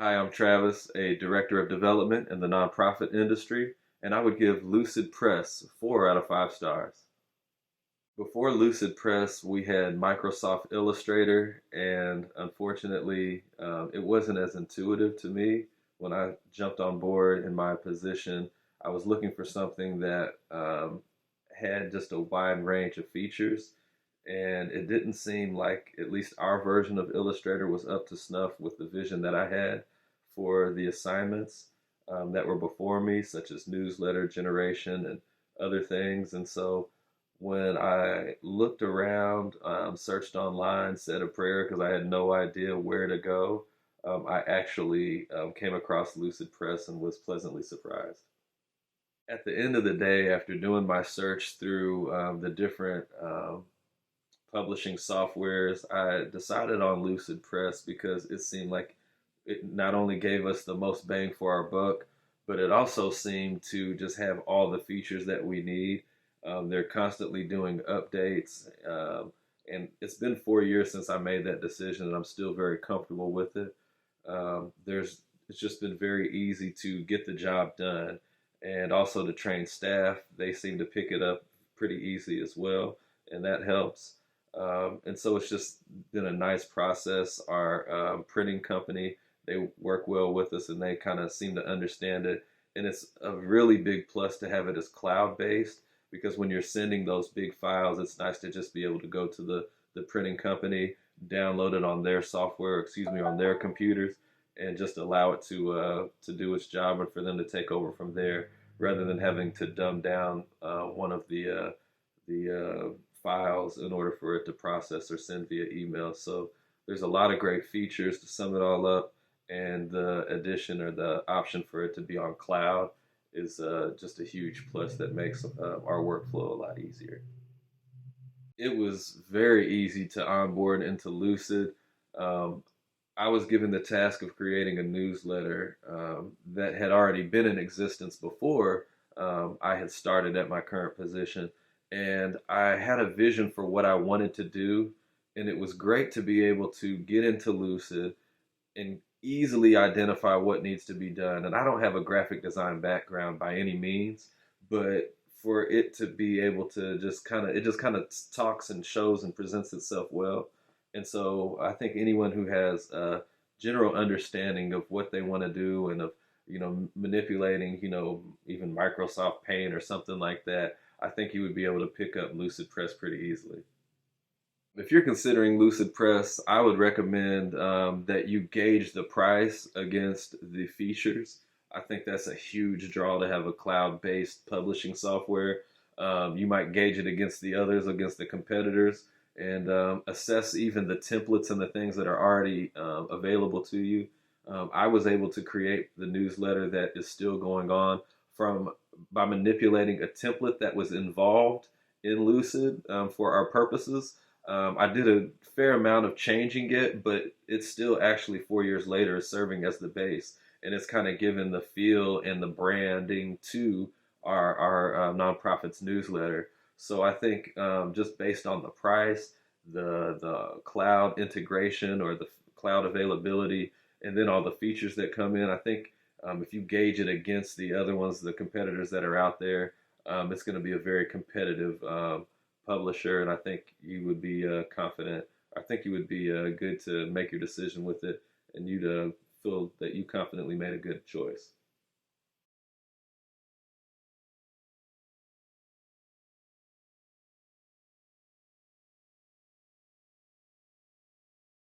Hi, I'm Travis, a director of development in the nonprofit industry, and I would give Lucidpress 4 out of 5 stars. Before Lucidpress, we had Microsoft Illustrator, and unfortunately, it wasn't as intuitive to me. When I jumped on board in my position, I was looking for something that had just a wide range of features, and it didn't seem like at least our version of Illustrator was up to snuff with the vision that I had for the assignments that were before me, such as newsletter generation and other things. And so when I looked around, searched online, said a prayer because I had no idea where to go, I actually came across Lucid Press and was pleasantly surprised. At the end of the day, after doing my search through the different publishing softwares, I decided on Lucid Press because it seemed like it not only gave us the most bang for our buck, but it also seemed to just have all the features that we need. They're constantly doing updates, and it's been 4 years since I made that decision, and I'm still very comfortable with it. It's just been very easy to get the job done, and also to train staff. They seem to pick it up pretty easy as well, and that helps. And so it's just been a nice process. Our printing company, they work well with us and they kind of seem to understand it. And it's a really big plus to have it as cloud based because when you're sending those big files, it's nice to just be able to go to the printing company, download it on their software, excuse me, on their computers, and just allow it to do its job and for them to take over from there rather than having to dumb down one of the files in order for it to process or send via email. So there's a lot of great features to sum it all up, and the addition or the option for it to be on cloud is just a huge plus that makes our workflow a lot easier. It was very easy to onboard into Lucid. Um, I was given the task of creating a newsletter that had already been in existence before I had started at my current position. And I had a vision for what I wanted to do. And it was great to be able to get into Lucid and easily identify what needs to be done. And I don't have a graphic design background by any means, but for it to be able to just kind of talks and shows and presents itself well. And so I think anyone who has a general understanding of what they want to do and of, manipulating, even Microsoft Paint or something like that, I think you would be able to pick up Lucid Press pretty easily. If you're considering Lucid Press, I would recommend that you gauge the price against the features. I think that's a huge draw to have a cloud-based publishing software. You might gauge it against the others, against the competitors, and assess even the templates and the things that are already available to you. I was able to create the newsletter that is still going on from by manipulating a template that was involved in Lucid for our purposes. I did a fair amount of changing it, but it's still actually 4 years later serving as the base, and it's kind of given the feel and the branding to our nonprofit's newsletter. So I think just based on the price, the cloud integration or the cloud availability, and then all the features that come in, I think if you gauge it against the other ones, the competitors that are out there, it's going to be a very competitive publisher, and I think you would be confident. I think you would be good to make your decision with it, and you'd feel that you confidently made a good choice.